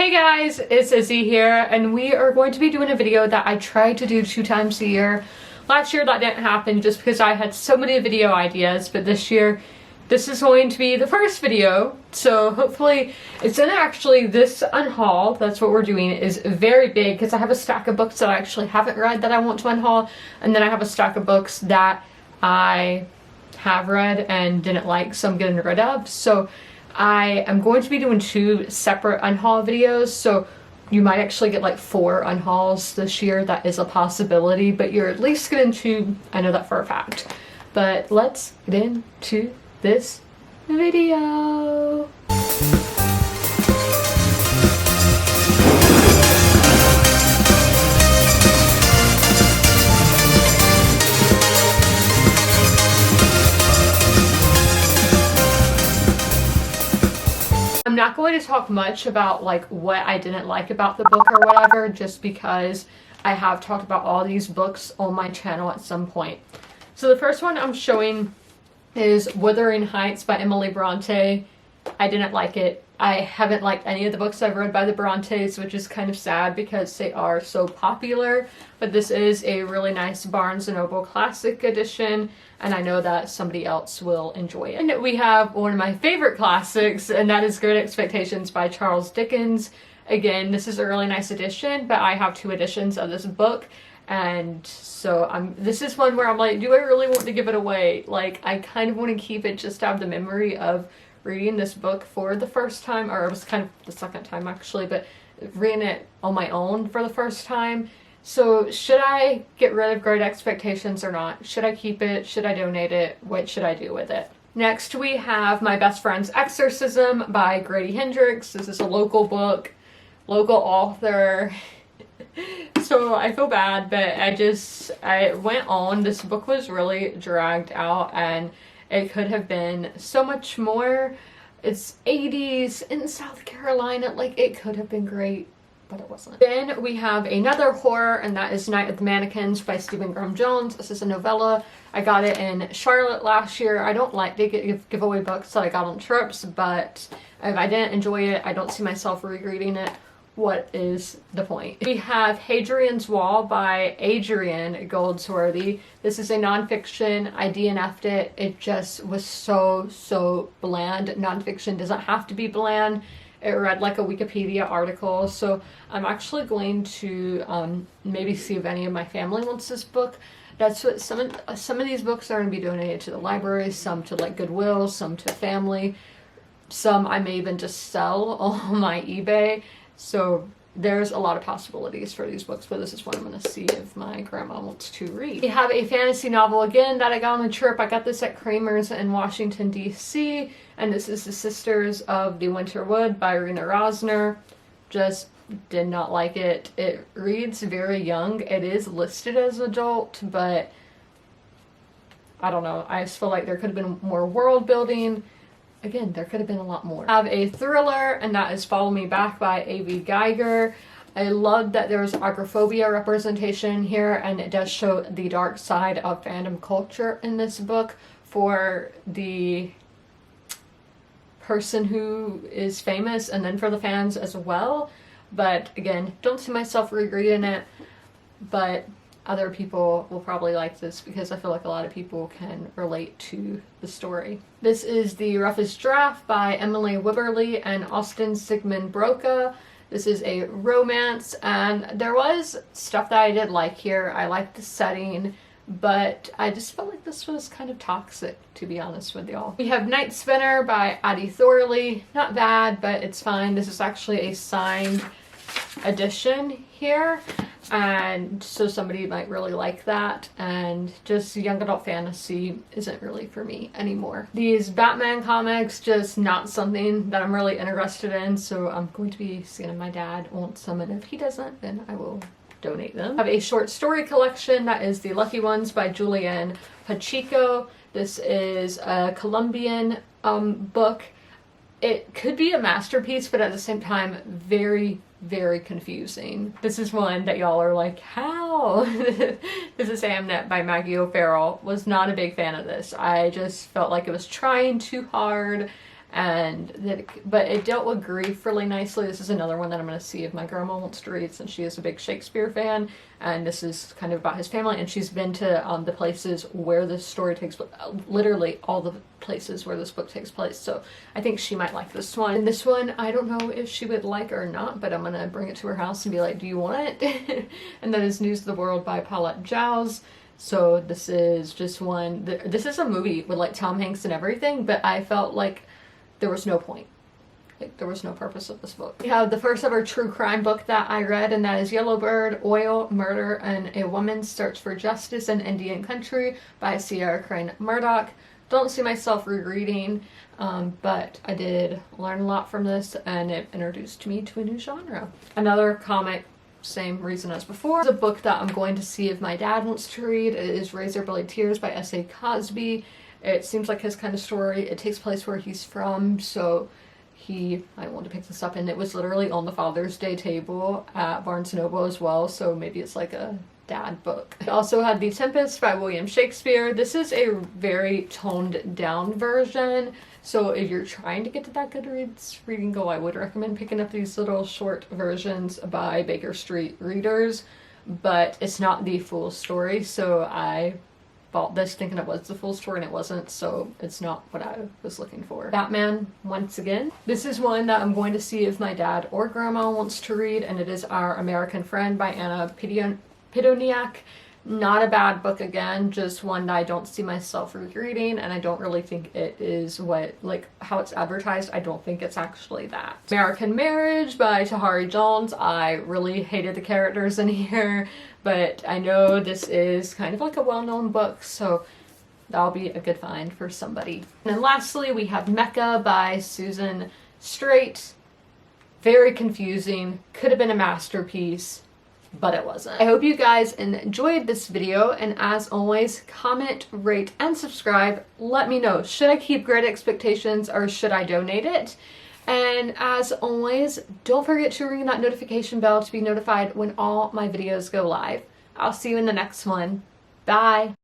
Hey guys, it's Izzy here, and we are going to be doing a video that I try to do 2 times a year. Last year that didn't happen just because I had so many video ideas, but this year this is going to be the first video, so hopefully it's gonna actually, this unhaul, that's what we're doing, is very big because I have a stack of books that I actually haven't read that I want to unhaul, and then I have a stack of books that I have read and didn't like, so I'm getting rid of. So I am going to be doing 2 separate unhaul videos, so you might actually get like 4 unhauls this year. That is a possibility, but you're at least getting 2. I know that for a fact. But let's get into this video. I'm not going to talk much about like what I didn't like about the book or whatever, just because I have talked about all these books on my channel at some point. So the first one I'm showing is Wuthering Heights by Emily Bronte. I didn't like it. I haven't liked any of the books I've read by the Brontes, which is kind of sad because they are so popular, but this is a really nice Barnes & Noble classic edition, and I know that somebody else will enjoy it. And we have one of my favorite classics, and that is Great Expectations by Charles Dickens. Again, this is a really nice edition, but I have 2 editions of this book, and so this is one where I'm like, do I really want to give it away? Like, I kind of want to keep it just to have the memory of reading this book for the first time, or it was kind of the second time actually, but reading it on my own for the first time. So should I get rid of Great Expectations or not? Should I keep it? Should I donate it? What should I do with it? Next we have My Best Friend's Exorcism by Grady Hendrix. This is a local book, local author. So I feel bad, but I went on. This book was really dragged out and it could have been so much more. It's 80s in South Carolina. Like, it could have been great, but it wasn't. Then we have another horror, and that is Night of the Mannequins by Stephen Graham Jones. This is a novella. I got it in Charlotte last year. I don't like to give away books that I got on trips, but if I didn't enjoy it, I don't see myself rereading it. What is the point? We have Hadrian's Wall by Adrian Goldsworthy. This is a nonfiction. I DNF'd it. It just was so bland. Nonfiction doesn't have to be bland. It read like a Wikipedia article. So I'm actually going to maybe see if any of my family wants this book. That's what some of these books are going to be donated to the library, some to like Goodwill, some to family. Some I may even just sell on my eBay. So there's a lot of possibilities for these books, but this is one I'm going to see if my grandma wants to read. We have a fantasy novel again that I got on a trip. I got this at Kramer's in Washington, D.C., and this is The Sisters of the Winter Wood by Rena Rosner. Just did not like it. It reads very young. It is listed as adult, but I don't know. I just feel like there could have been more world building. Again, there could have been a lot more. I have a thriller, and that is Follow Me Back by A.V. Geiger. I love that there's agoraphobia representation here, and it does show the dark side of fandom culture in this book for the person who is famous, and then for the fans as well. But again, don't see myself rereading it, but other people will probably like this because I feel like a lot of people can relate to the story. This is The Roughest Draft by Emily Wibberley and Austin Sigmund Broca. This is a romance, and there was stuff that I did like here. I liked the setting, but I just felt like this was kind of toxic, to be honest with y'all. We have Night Spinner by Addie Thorley. Not bad, but it's fine. This is actually a signed edition here, and so somebody might really like that, and just young adult fantasy isn't really for me anymore. These Batman comics, just not something that I'm really interested in, so I'm going to be seeing if my dad wants some, and if he doesn't, then I will donate them. I have a short story collection that is The Lucky Ones by Julianne Pacheco. This is a Colombian book. It could be a masterpiece, but at the same time, very confusing. This is one that y'all are like, how? This is Amnet by Maggie O'Farrell. Was not a big fan of this. I just felt like it was trying too hard but it dealt with grief really nicely. This is another one that I'm going to see if my grandma wants to read, since she is a big Shakespeare fan, and this is kind of about his family, and she's been to the places where this story takes place, literally all the places where this book takes place, so I think she might like this one. And this one, I don't know if she would like or not, but I'm going to bring it to her house and be like, do you want it? And that is News of the World by Paulette Giles. So this is just one, this is a movie with like Tom Hanks and everything, but I felt like there was no point. Like, there was no purpose of this book. We have the first ever true crime book that I read, and that is Yellowbird, Oil, Murder, and a Woman's Search for Justice in Indian Country by Sierra Crane Murdoch. Don't see myself rereading, but I did learn a lot from this, and it introduced me to a new genre. Another comic, same reason as before, is a book that I'm going to see if my dad wants to read. It is Razor Blade Tears by S.A. Cosby. It seems like his kind of story. It takes place where he's from, so I want to pick this up, and it was literally on the Father's Day table at Barnes & Noble as well, so maybe it's like a dad book. I also had The Tempest by William Shakespeare. This is a very toned down version, so if you're trying to get to that Goodreads reading goal, I would recommend picking up these little short versions by Baker Street Readers, but it's not the full story, so I bought this thinking it was the full story, and it wasn't, so it's not what I was looking for. Batman, once again. This is one that I'm going to see if my dad or grandma wants to read, and it is Our American Friend by Anna Pidoniak. Not a bad book again, just one that I don't see myself rereading, and I don't really think it is how it's advertised. I don't think it's actually that. American Marriage by Tahari Jones. I really hated the characters in here, but I know this is kind of like a well-known book, so that'll be a good find for somebody. And then lastly, we have Mecca by Susan Strait. Very confusing, could have been a masterpiece, but it wasn't. I hope you guys enjoyed this video, and as always, comment, rate, and subscribe. Let me know, should I keep Great Expectations or should I donate it? And as always, don't forget to ring that notification bell to be notified when all my videos go live. I'll see you in the next one. Bye!